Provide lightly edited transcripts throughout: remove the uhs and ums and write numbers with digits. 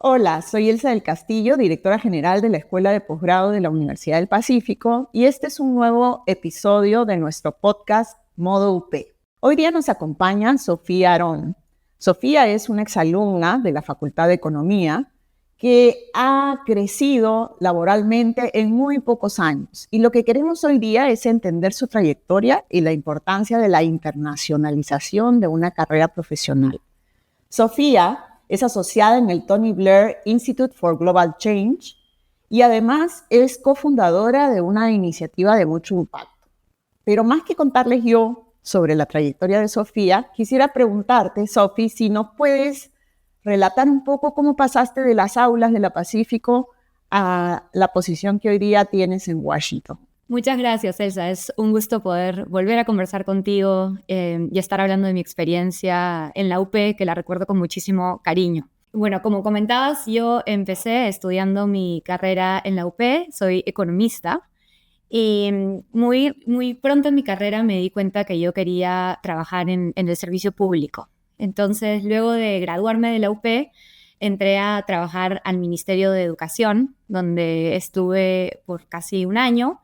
Hola, soy Elsa del Castillo, directora general de la Escuela de Posgrado de la Universidad del Pacífico, y este es un nuevo episodio de nuestro podcast Modo UP. Hoy día nos acompaña Sofía Arón. Sofía es una exalumna de la Facultad de Economía que ha crecido laboralmente en muy pocos años. Y lo que queremos hoy día es entender su trayectoria y la importancia de la internacionalización de una carrera profesional. Sofía es asociada en el Tony Blair Institute for Global Change y además es cofundadora de una iniciativa de mucho impacto. Pero más que contarles yo sobre la trayectoria de Sofía, quisiera preguntarte, Sofi, si nos puedes relatar un poco cómo pasaste de las aulas de la Pacífico a la posición que hoy día tienes en Washington. Muchas gracias, Elsa. Es un gusto poder volver a conversar contigo y estar hablando de mi experiencia en la UP, que la recuerdo con muchísimo cariño. Bueno, como comentabas, yo empecé estudiando mi carrera en la UP, soy economista, y muy pronto en mi carrera me di cuenta que yo quería trabajar en el servicio público. Entonces, luego de graduarme de la UP, entré a trabajar al Ministerio de Educación, donde estuve por casi un año.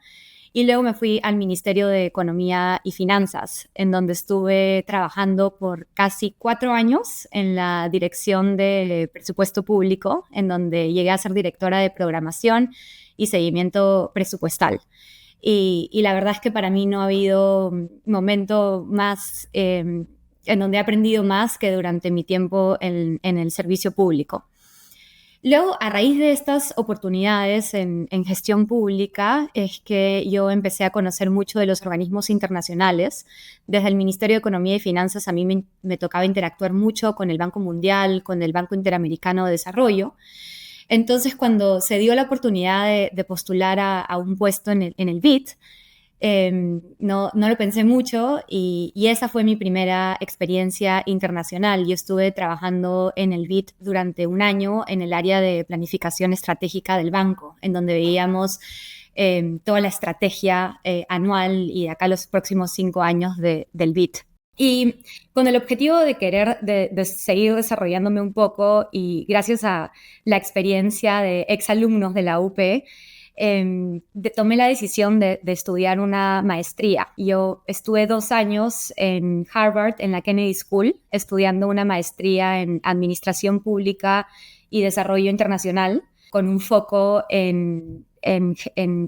Y luego me fui al Ministerio de Economía y Finanzas, en donde estuve trabajando por casi 4 años en la dirección de presupuesto público, en donde llegué a ser directora de programación y seguimiento presupuestal. Y la verdad es que para mí no ha habido momento más en donde he aprendido más que durante mi tiempo en el servicio público. Luego, a raíz de estas oportunidades en gestión pública, es que yo empecé a conocer mucho de los organismos internacionales. Desde el Ministerio de Economía y Finanzas a mí me tocaba interactuar mucho con el Banco Mundial, con el Banco Interamericano de Desarrollo. Entonces, cuando se dio la oportunidad de postular a un puesto en el BID, no lo pensé mucho y esa fue mi primera experiencia internacional. Yo estuve trabajando en el BID durante un año en el área de planificación estratégica del banco, en donde veíamos toda la estrategia anual y de acá los próximos 5 años del BID. Y con el objetivo de querer de seguir desarrollándome un poco y gracias a la experiencia de exalumnos de la UP, tomé la decisión de estudiar una maestría. Yo estuve 2 años en Harvard, en la Kennedy School, estudiando una maestría en Administración Pública y Desarrollo Internacional, con un foco en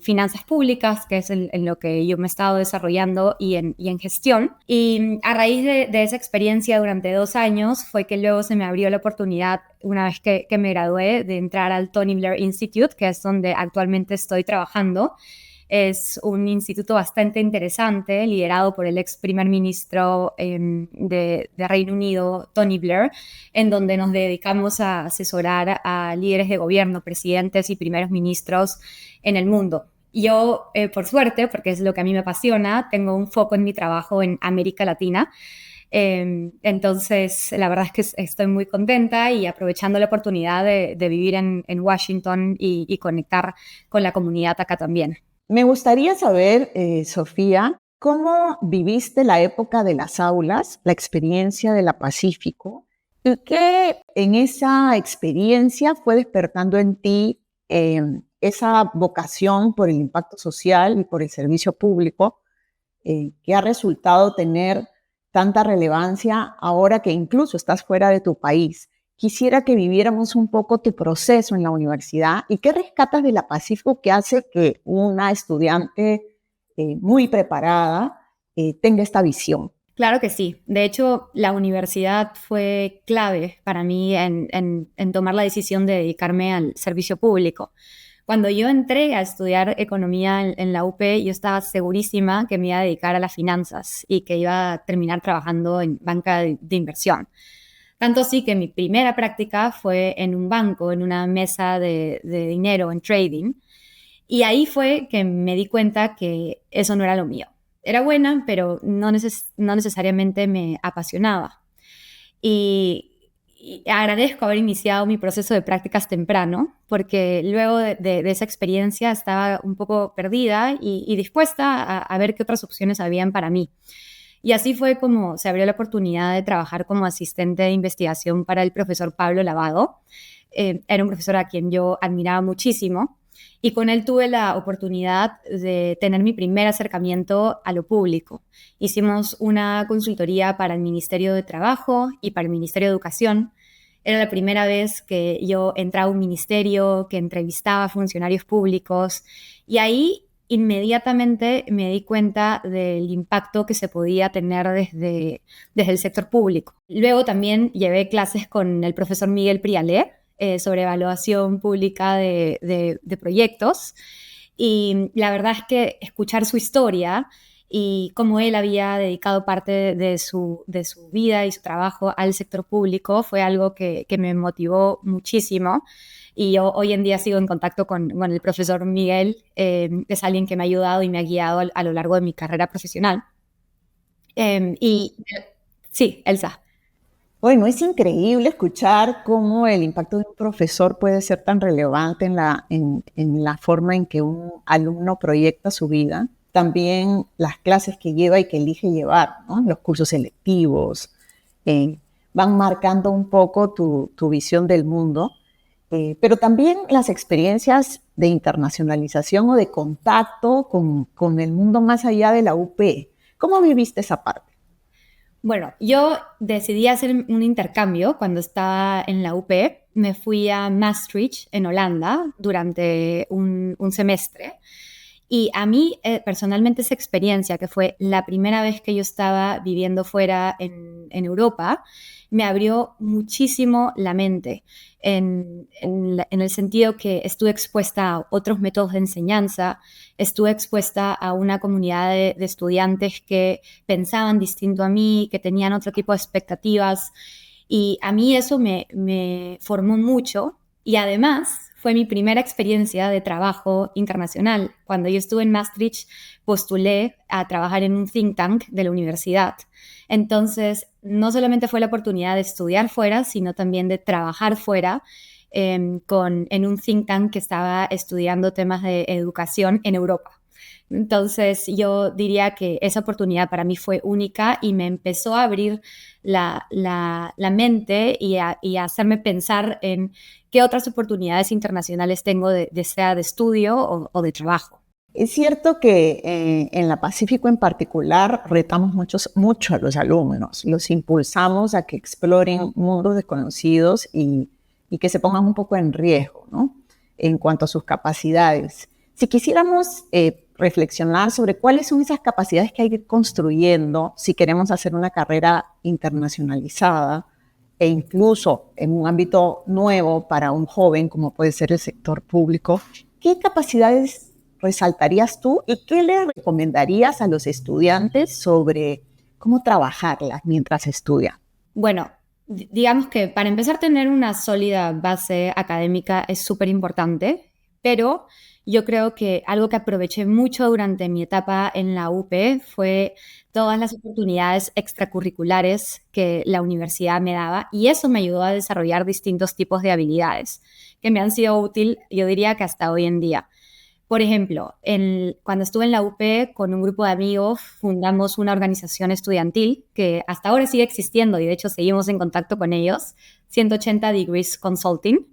finanzas públicas, que es en lo que yo me he estado desarrollando, y en gestión. Y a raíz de esa experiencia durante 2 años fue que luego se me abrió la oportunidad, una vez que me gradué, de entrar al Tony Blair Institute, que es donde actualmente estoy trabajando. Es un instituto bastante interesante, liderado por el ex primer ministro de Reino Unido, Tony Blair, en donde nos dedicamos a asesorar a líderes de gobierno, presidentes y primeros ministros en el mundo. Yo, por suerte, porque es lo que a mí me apasiona, tengo un foco en mi trabajo en América Latina. Entonces, la verdad es que estoy muy contenta y aprovechando la oportunidad de vivir en Washington y conectar con la comunidad acá también. Me gustaría saber, Sofía, ¿cómo viviste la época de las aulas, la experiencia de la Pacífico? ¿Y qué en esa experiencia fue despertando en ti esa vocación por el impacto social y por el servicio público que ha resultado tener tanta relevancia ahora que incluso estás fuera de tu país? Quisiera que viviéramos un poco tu proceso en la universidad y qué rescatas de la Pacífico que hace que una estudiante muy preparada tenga esta visión. Claro que sí. De hecho, la universidad fue clave para mí en tomar la decisión de dedicarme al servicio público. Cuando yo entré a estudiar economía en la UP, yo estaba segurísima que me iba a dedicar a las finanzas y que iba a terminar trabajando en banca de inversión. Tanto así que mi primera práctica fue en un banco, en una mesa de dinero, en trading. Y ahí fue que me di cuenta que eso no era lo mío. Era buena, pero no necesariamente me apasionaba. Y agradezco haber iniciado mi proceso de prácticas temprano, porque luego de esa experiencia estaba un poco perdida y dispuesta a ver qué otras opciones habían para mí. Y así fue como se abrió la oportunidad de trabajar como asistente de investigación para el profesor Pablo Lavado, era un profesor a quien yo admiraba muchísimo. Y con él tuve la oportunidad de tener mi primer acercamiento a lo público. Hicimos una consultoría para el Ministerio de Trabajo y para el Ministerio de Educación. Era la primera vez que yo entraba a un ministerio, que entrevistaba a funcionarios públicos, y ahí inmediatamente me di cuenta del impacto que se podía tener desde el sector público. Luego también llevé clases con el profesor Miguel Prialé, sobre evaluación pública de proyectos. Y la verdad es que escuchar su historia y cómo él había dedicado parte de su vida y su trabajo al sector público fue algo que me motivó muchísimo. Y yo hoy en día sigo en contacto con el profesor Miguel. Es alguien que me ha ayudado y me ha guiado a lo largo de mi carrera profesional. Y sí, Elsa. Bueno, es increíble escuchar cómo el impacto de un profesor puede ser tan relevante en la forma en que un alumno proyecta su vida. También las clases que lleva y que elige llevar, ¿no? Los cursos selectivos, van marcando un poco tu visión del mundo, pero también las experiencias de internacionalización o de contacto con el mundo más allá de la UP. ¿Cómo viviste esa parte? Bueno, yo decidí hacer un intercambio cuando estaba en la UP. Me fui a Maastricht, en Holanda, durante un semestre. Y a mí, personalmente, esa experiencia, que fue la primera vez que yo estaba viviendo fuera en Europa, me abrió muchísimo la mente en el sentido que estuve expuesta a otros métodos de enseñanza, estuve expuesta a una comunidad de estudiantes que pensaban distinto a mí, que tenían otro tipo de expectativas, y a mí eso me formó mucho. Y además fue mi primera experiencia de trabajo internacional. Cuando yo estuve en Maastricht, postulé a trabajar en un think tank de la universidad. Entonces, no solamente fue la oportunidad de estudiar fuera, sino también de trabajar fuera, en un think tank que estaba estudiando temas de educación en Europa. Entonces, yo diría que esa oportunidad para mí fue única y me empezó a abrir la mente y a hacerme pensar en qué otras oportunidades internacionales tengo, sea de estudio o de trabajo. Es cierto que en la Pacífico en particular retamos mucho a los alumnos, los impulsamos a que exploren mundos desconocidos y que se pongan un poco en riesgo, ¿no? En cuanto a sus capacidades. Si quisiéramos reflexionar sobre cuáles son esas capacidades que hay que ir construyendo si queremos hacer una carrera internacionalizada e incluso en un ámbito nuevo para un joven como puede ser el sector público, ¿qué capacidades resaltarías tú y qué le recomendarías a los estudiantes sobre cómo trabajarlas mientras estudian? Bueno, digamos que para empezar a tener una sólida base académica es súper importante, pero yo creo que algo que aproveché mucho durante mi etapa en la UP fue todas las oportunidades extracurriculares que la universidad me daba, y eso me ayudó a desarrollar distintos tipos de habilidades que me han sido útil, yo diría que hasta hoy en día. Por ejemplo, cuando estuve en la UP con un grupo de amigos, fundamos una organización estudiantil que hasta ahora sigue existiendo y de hecho seguimos en contacto con ellos, 180 Degrees Consulting.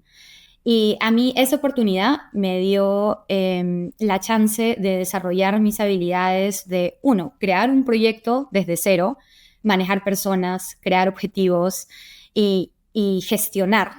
Y a mí esa oportunidad me dio la chance de desarrollar mis habilidades de, uno, crear un proyecto desde cero, manejar personas, crear objetivos y gestionar.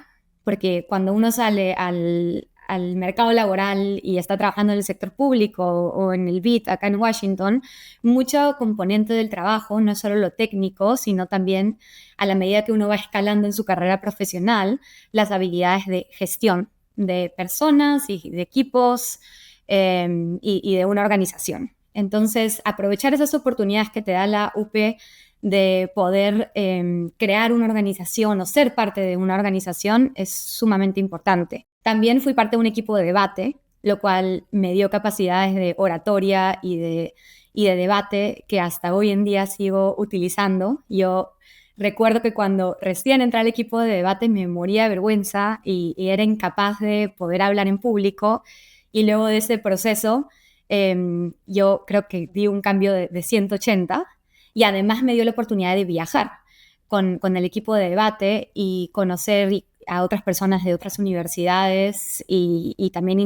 Porque cuando uno sale al mercado laboral y está trabajando en el sector público o en el BIT acá en Washington, mucho componente del trabajo no es solo lo técnico, sino también a la medida que uno va escalando en su carrera profesional, las habilidades de gestión de personas y de equipos y de una organización. Entonces, aprovechar esas oportunidades que te da la UP de poder crear una organización o ser parte de una organización es sumamente importante. También fui parte de un equipo de debate, lo cual me dio capacidades de oratoria y de debate que hasta hoy en día sigo utilizando. Yo recuerdo que cuando recién entré al equipo de debate me moría de vergüenza y era incapaz de poder hablar en público, y luego de ese proceso yo creo que di un cambio de 180, y además me dio la oportunidad de viajar con el equipo de debate y conocer a otras personas de otras universidades y también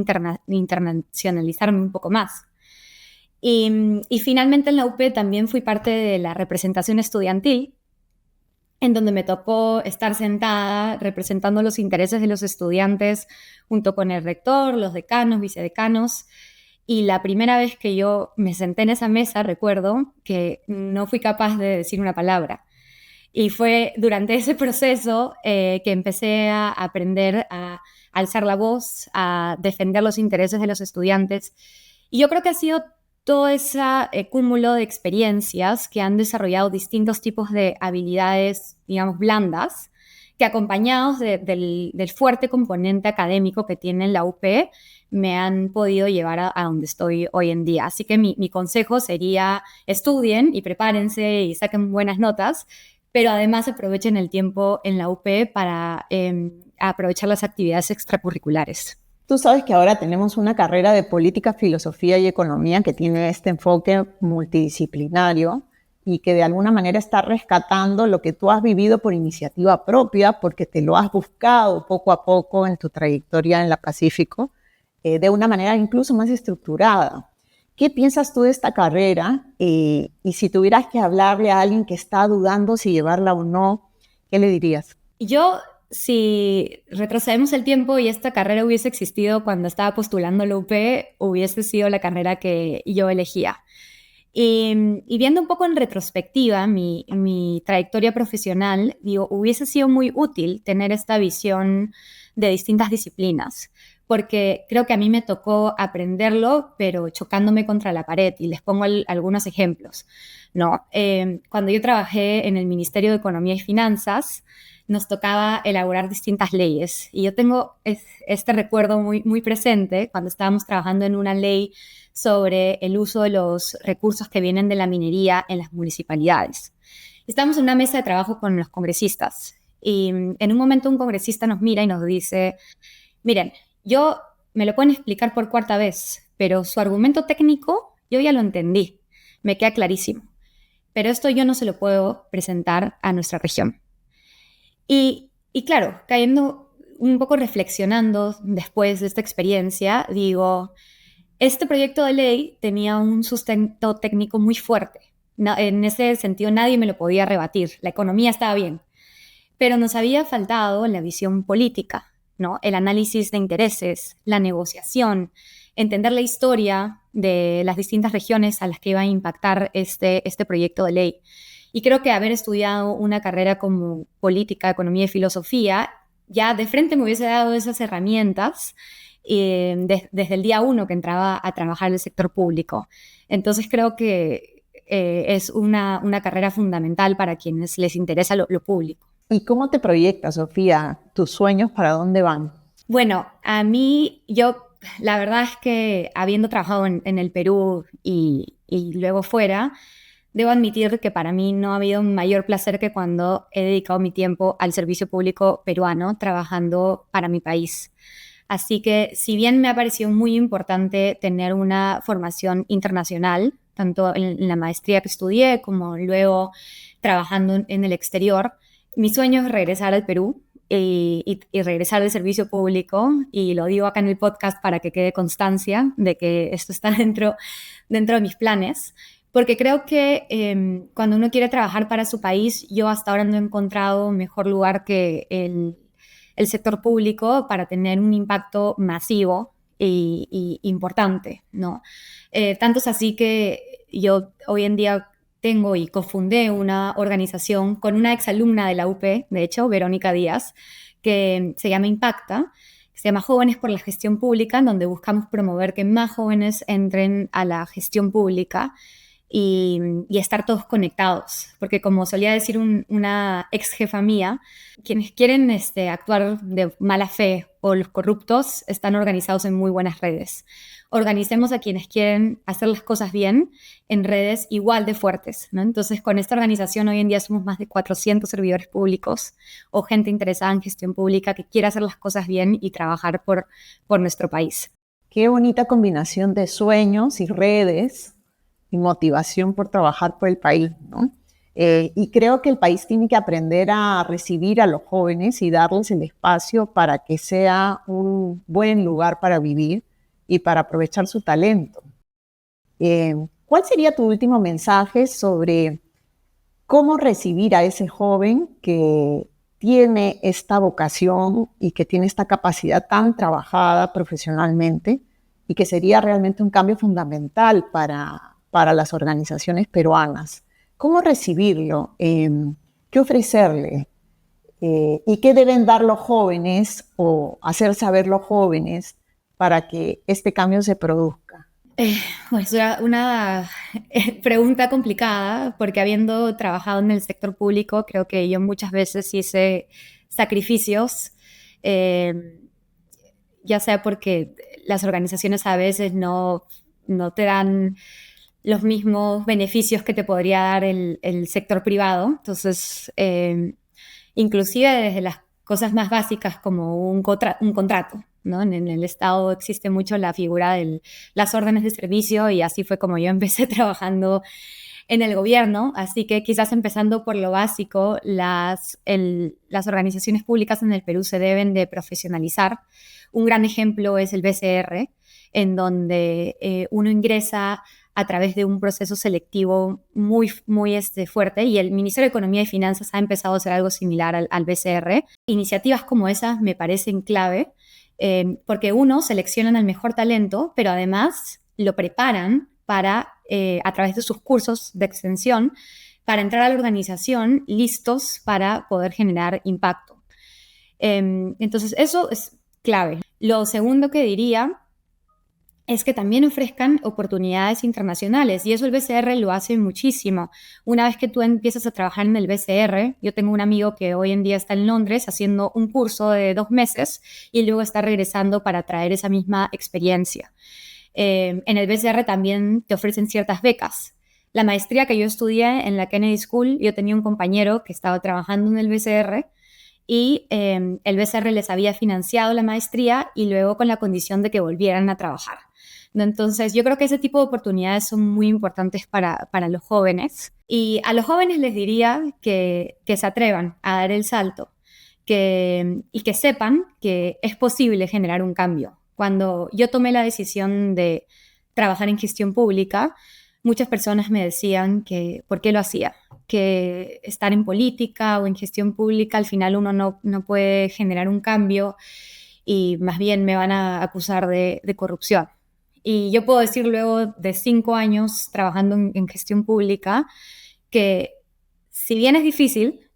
internacionalizarme un poco más. Y finalmente en la UP también fui parte de la representación estudiantil, en donde me tocó estar sentada representando los intereses de los estudiantes junto con el rector, los decanos, vicedecanos. Y la primera vez que yo me senté en esa mesa, recuerdo que no fui capaz de decir una palabra. Y fue durante ese proceso que empecé a aprender a alzar la voz, a defender los intereses de los estudiantes. Y yo creo que ha sido todo ese cúmulo de experiencias que han desarrollado distintos tipos de habilidades, digamos, blandas, que acompañados del fuerte componente académico que tiene la UP, me han podido llevar a donde estoy hoy en día. Así que mi consejo sería estudien y prepárense y saquen buenas notas, pero además aprovechen el tiempo en la UP para aprovechar las actividades extracurriculares. Tú sabes que ahora tenemos una carrera de política, filosofía y economía que tiene este enfoque multidisciplinario y que de alguna manera está rescatando lo que tú has vivido por iniciativa propia, porque te lo has buscado poco a poco en tu trayectoria en la Pacífico, de una manera incluso más estructurada. ¿Qué piensas tú de esta carrera? Y si tuvieras que hablarle a alguien que está dudando si llevarla o no, ¿qué le dirías? Si retrocedemos el tiempo y esta carrera hubiese existido cuando estaba postulando la UP, hubiese sido la carrera que yo elegía. Y viendo un poco en retrospectiva mi trayectoria profesional, digo, hubiese sido muy útil tener esta visión de distintas disciplinas, porque creo que a mí me tocó aprenderlo, pero chocándome contra la pared. Y les pongo algunos ejemplos, ¿no? Cuando yo trabajé en el Ministerio de Economía y Finanzas, nos tocaba elaborar distintas leyes. Y yo tengo este recuerdo muy, muy presente cuando estábamos trabajando en una ley sobre el uso de los recursos que vienen de la minería en las municipalidades. Estamos en una mesa de trabajo con los congresistas y en un momento un congresista nos mira y nos dice, miren, yo me lo pueden explicar por cuarta vez, pero su argumento técnico yo ya lo entendí, me queda clarísimo, pero esto yo no se lo puedo presentar a nuestra región. Y claro, cayendo un poco reflexionando después de esta experiencia, digo, este proyecto de ley tenía un sustento técnico muy fuerte. En ese sentido, nadie me lo podía rebatir. La economía estaba bien. Pero nos había faltado la visión política, ¿no? El análisis de intereses, la negociación, entender la historia de las distintas regiones a las que iba a impactar este proyecto de ley. Y creo que haber estudiado una carrera como política, economía y filosofía, ya de frente me hubiese dado esas herramientas desde el día uno que entraba a trabajar en el sector público. Entonces creo que es una carrera fundamental para quienes les interesa lo público. ¿Y cómo te proyectas, Sofía? ¿Tus sueños para dónde van? Bueno, a mí, la verdad es que habiendo trabajado en el Perú y luego fuera, debo admitir que para mí no ha habido un mayor placer que cuando he dedicado mi tiempo al servicio público peruano trabajando para mi país. Así que, si bien me ha parecido muy importante tener una formación internacional, tanto en la maestría que estudié como luego trabajando en el exterior, mi sueño es regresar al Perú y regresar al servicio público, y lo digo acá en el podcast para que quede constancia de que esto está dentro de mis planes. Porque creo que cuando uno quiere trabajar para su país, yo hasta ahora no he encontrado mejor lugar que el sector público para tener un impacto masivo y importante, ¿no? Tanto es así que yo hoy en día tengo y cofundé una organización con una exalumna de la UP, de hecho, Verónica Díaz, que se llama Impacta, que se llama Jóvenes por la Gestión Pública, en donde buscamos promover que más jóvenes entren a la gestión pública y estar todos conectados, porque como solía decir una ex jefa mía, quienes quieren actuar de mala fe o los corruptos están organizados en muy buenas redes. Organicemos a quienes quieren hacer las cosas bien en redes igual de fuertes, ¿no? Entonces, con esta organización hoy en día somos más de 400 servidores públicos o gente interesada en gestión pública que quiere hacer las cosas bien y trabajar por nuestro país. Qué bonita combinación de sueños y redes y motivación por trabajar por el país, ¿no? Y creo que el país tiene que aprender a recibir a los jóvenes y darles el espacio para que sea un buen lugar para vivir y para aprovechar su talento. ¿Cuál sería tu último mensaje sobre cómo recibir a ese joven que tiene esta vocación y que tiene esta capacidad tan trabajada profesionalmente y que sería realmente un cambio fundamental para las organizaciones peruanas? ¿Cómo recibirlo? ¿Qué ofrecerle? ¿Y qué deben dar los jóvenes o hacer saber los jóvenes para que este cambio se produzca? Pues una pregunta complicada, porque habiendo trabajado en el sector público, creo que yo muchas veces hice sacrificios, eh, ya sea porque las organizaciones a veces no te dan los mismos beneficios que te podría dar el sector privado. Entonces, inclusive desde las cosas más básicas como un contrato, ¿no? En el Estado existe mucho la figura de las órdenes de servicio y así fue como yo empecé trabajando en el gobierno. Así que quizás empezando por lo básico, las organizaciones públicas en el Perú se deben de profesionalizar. Un gran ejemplo es el BCR, en donde uno ingresa a través de un proceso selectivo muy, muy fuerte, y el Ministerio de Economía y Finanzas ha empezado a hacer algo similar al BCR. Iniciativas como esas me parecen clave, porque uno, seleccionan al mejor talento, pero además lo preparan para, a través de sus cursos de extensión, para entrar a la organización listos para poder generar impacto. Entonces, eso es clave. Lo segundo que diría es que también ofrezcan oportunidades internacionales, y eso el BCR lo hace muchísimo. Una vez que tú empiezas a trabajar en el BCR, yo tengo un amigo que hoy en día está en Londres haciendo un curso de 2 meses y luego está regresando para traer esa misma experiencia. En el BCR también te ofrecen ciertas becas. La maestría que yo estudié en la Kennedy School, yo tenía un compañero que estaba trabajando en el BCR y el BCR les había financiado la maestría y luego con la condición de que volvieran a trabajar. Entonces, yo creo que ese tipo de oportunidades son muy importantes para los jóvenes. Y a los jóvenes les diría que se atrevan a dar el salto, y que sepan que es posible generar un cambio. Cuando yo tomé la decisión de trabajar en gestión pública, muchas personas me decían que por qué lo hacía, que estar en política o en gestión pública al final uno no puede generar un cambio y más bien me van a acusar de corrupción. Y yo puedo decir luego de 5 años trabajando en gestión pública que si bien es difícil,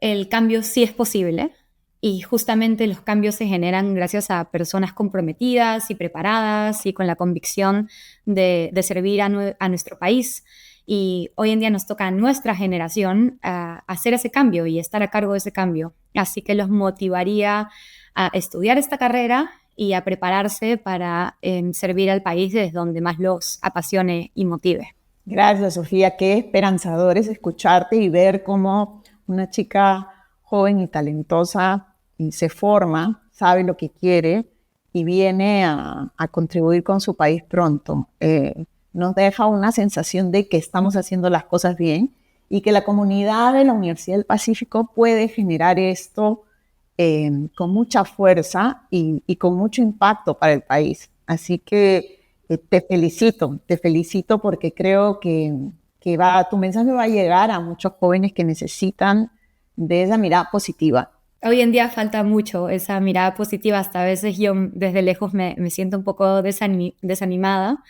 el cambio sí es posible, y justamente los cambios se generan gracias a personas comprometidas y preparadas y con la convicción de servir a nuestro país. Y hoy en día nos toca a nuestra generación hacer ese cambio y estar a cargo de ese cambio. Así que los motivaría a estudiar esta carrera y a prepararse para servir al país desde donde más los apasione y motive. Gracias, Sofía. Qué esperanzador es escucharte y ver cómo una chica joven y talentosa y se forma, sabe lo que quiere y viene a contribuir con su país pronto. Nos deja una sensación de que estamos haciendo las cosas bien y que la comunidad de la Universidad del Pacífico puede generar esto con mucha fuerza y con mucho impacto para el país. Así que te felicito porque creo que tu mensaje va a llegar a muchos jóvenes que necesitan de esa mirada positiva. Hoy en día falta mucho esa mirada positiva, hasta a veces yo desde lejos me siento un poco desanimada,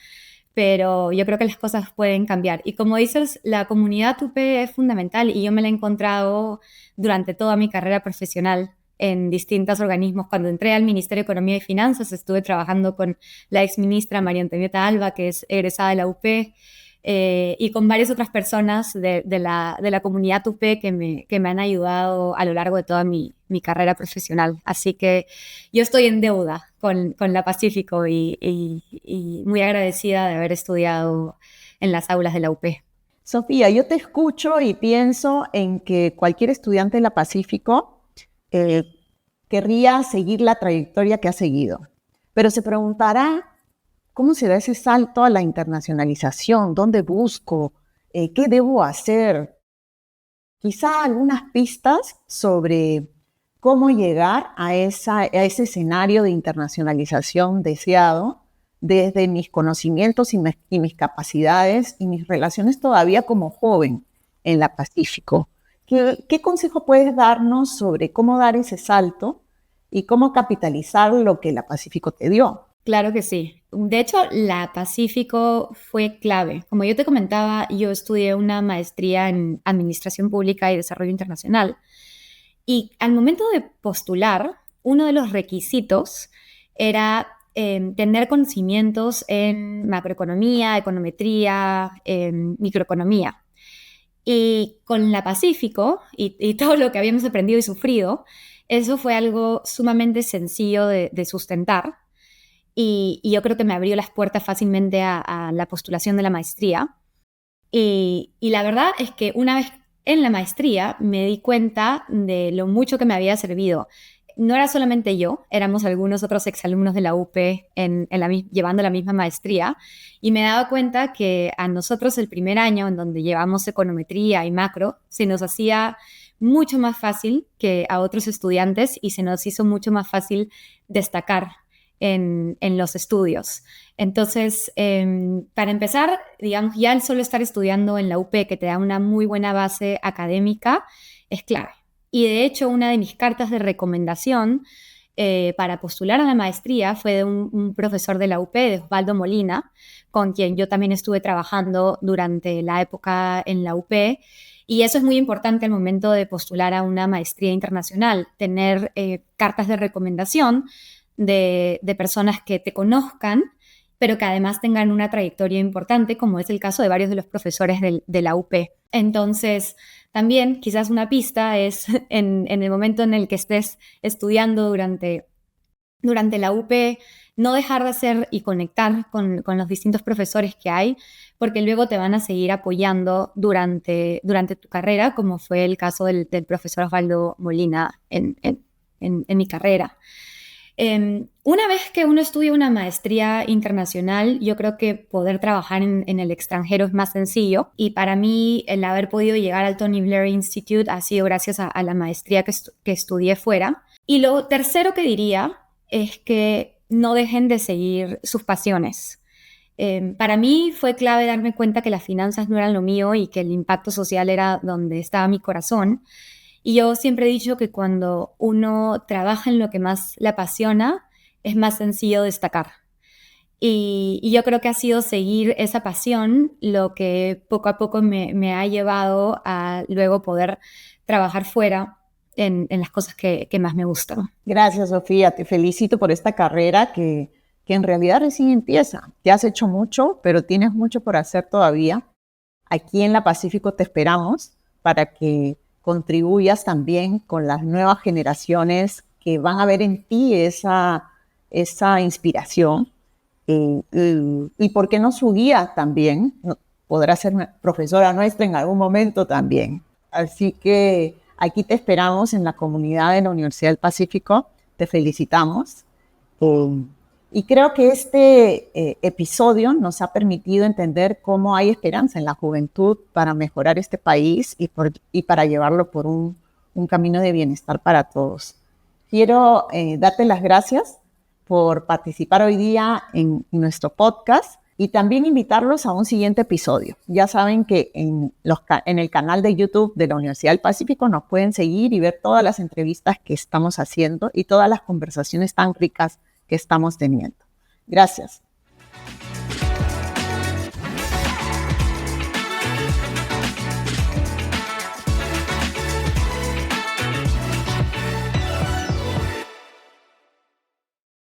pero yo creo que las cosas pueden cambiar. Y como dices, la comunidad UP es fundamental y yo me la he encontrado durante toda mi carrera profesional en distintos organismos. Cuando entré al Ministerio de Economía y Finanzas estuve trabajando con la exministra María Antonieta Alba, que es egresada de la UP, y con varias otras personas de la comunidad UP que me han ayudado a lo largo de toda mi carrera profesional. Así que yo estoy en deuda con la Pacífico y muy agradecida de haber estudiado en las aulas de la UP. Sofía, yo te escucho y pienso en que cualquier estudiante de la Pacífico querría seguir la trayectoria que ha seguido, pero se preguntará cómo se da ese salto a la internacionalización, dónde busco, qué debo hacer. quizá algunas pistas sobre cómo llegar a ese escenario de internacionalización deseado desde mis conocimientos y mis capacidades y mis relaciones todavía como joven en la Pacífico. ¿Qué consejo puedes darnos sobre cómo dar ese salto y cómo capitalizar lo que la Pacífico te dio? Claro que sí. De hecho, la Pacífico fue clave. Como yo te comentaba, yo estudié una maestría en Administración Pública y Desarrollo Internacional. Y al momento de postular, uno de los requisitos era tener conocimientos en macroeconomía, econometría, microeconomía. Y con la Pacífico y todo lo que habíamos aprendido y sufrido, eso fue algo sumamente sencillo de sustentar. Y yo creo que me abrió las puertas fácilmente a la postulación de la maestría. Y la verdad es que una vez en la maestría me di cuenta de lo mucho que me había servido. No era solamente yo, éramos algunos otros exalumnos de la UP llevando la misma maestría, y me daba cuenta que a nosotros el primer año, en donde llevamos econometría y macro, se nos hacía mucho más fácil que a otros estudiantes y se nos hizo mucho más fácil destacar en los estudios. Entonces, para empezar, digamos, ya el solo estar estudiando en la UP, que te da una muy buena base académica, es clave. Y de hecho, una de mis cartas de recomendación para postular a la maestría fue de un profesor de la UP, de Osvaldo Molina, con quien yo también estuve trabajando durante la época en la UP. Y eso es muy importante al momento de postular a una maestría internacional, tener cartas de recomendación de personas que te conozcan, pero que además tengan una trayectoria importante, como es el caso de varios de los profesores de la UP. Entonces, también quizás una pista es en el momento en el que estés estudiando durante la UP, no dejar de hacer y conectar con los distintos profesores que hay, porque luego te van a seguir apoyando durante tu carrera, como fue el caso del profesor Osvaldo Molina en mi carrera. Una vez que uno estudia una maestría internacional, yo creo que poder trabajar en el extranjero es más sencillo, y para mí el haber podido llegar al Tony Blair Institute ha sido gracias a la maestría que estudié fuera. Y lo tercero que diría es que no dejen de seguir sus pasiones. Para mí fue clave darme cuenta que las finanzas no eran lo mío y que el impacto social era donde estaba mi corazón. Y yo siempre he dicho que cuando uno trabaja en lo que más le apasiona, es más sencillo destacar. Y yo creo que ha sido seguir esa pasión lo que poco a poco me ha llevado a luego poder trabajar fuera en las cosas que más me gustan. Gracias, Sofía. Te felicito por esta carrera que en realidad recién empieza. Ya has hecho mucho, pero tienes mucho por hacer todavía. Aquí en la Pacífico te esperamos para que contribuyas también con las nuevas generaciones que van a ver en ti esa inspiración. Y por qué no su guía también, podrá ser profesora nuestra en algún momento también. Así que aquí te esperamos en la comunidad de la Universidad del Pacífico, te felicitamos. Y creo que este episodio nos ha permitido entender cómo hay esperanza en la juventud para mejorar este país y para llevarlo por un camino de bienestar para todos. Quiero darte las gracias por participar hoy día en nuestro podcast y también invitarlos a un siguiente episodio. Ya saben que en el canal de YouTube de la Universidad del Pacífico nos pueden seguir y ver todas las entrevistas que estamos haciendo y todas las conversaciones tan ricas que estamos teniendo. Gracias.